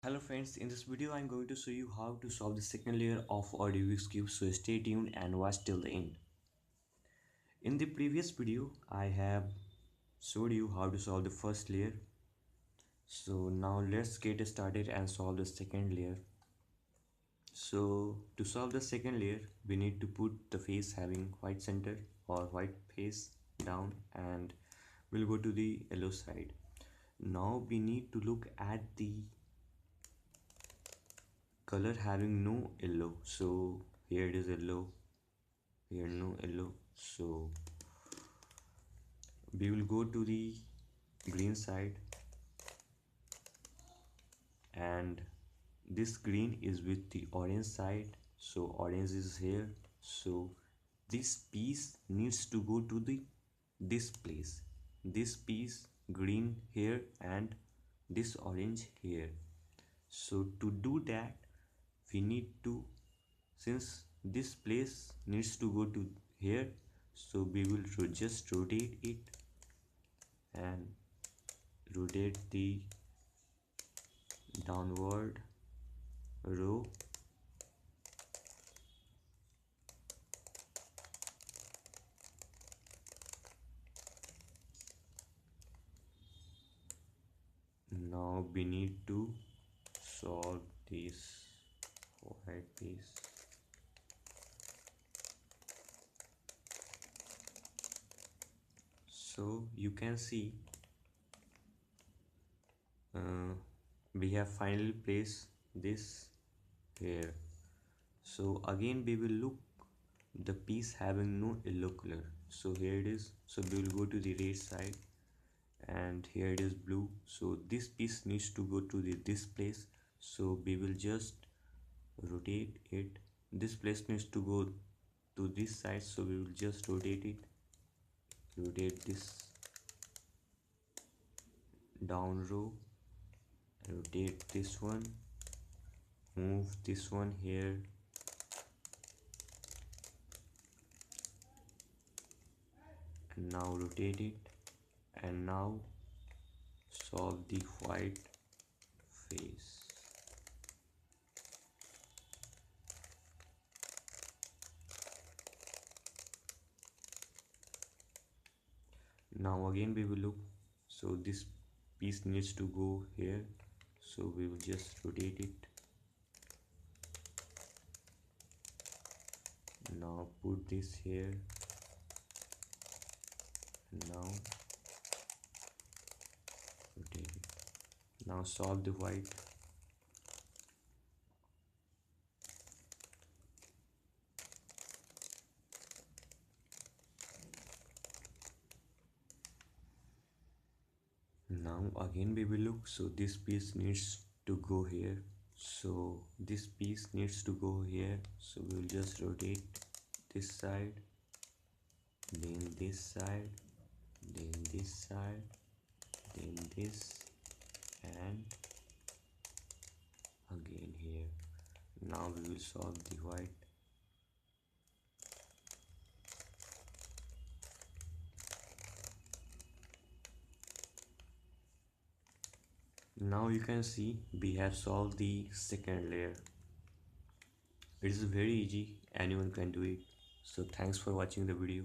Hello friends, in this video I'm going to show you how to solve the second layer of our Rubik's Cube, so stay tuned and watch till the end. In the previous video I have showed you how to solve the first layer, so now let's get started and solve the second layer. So to solve the second layer we need to put the face having white center or white face down, and we'll go to the yellow side. Now we need to look at the color having no yellow, so here it is yellow, here no yellow, so we will go to the green side, and this green is with the orange side, so orange is here, so this piece needs to go to this place, this piece green here and this orange here. So to do that we need to, since this place needs to go to here, so we will just rotate it and rotate the downward row. Now we need to solve this white piece. So you can see we have finally placed this here. So again we will look the piece having no yellow color, so here it is, so we will go to the red side and here it is blue, so this piece needs to go to this place, so we will just rotate it. This place needs to go to this side, so we will just rotate it, rotate this down row, rotate this one, move this one here, and now rotate it, and now solve the white face. Now again we will look, so this piece needs to go here, so we will just rotate it. Now put this here, now rotate it. Now solve the white. Now again we will look, so this piece needs to go here, so this piece needs to go here, so we will just rotate this side, then this side, then this side, then this, and again here. Now we will solve the white. Now you can see we have solved the second layer. It is very easy, anyone can do it. So thanks for watching the video.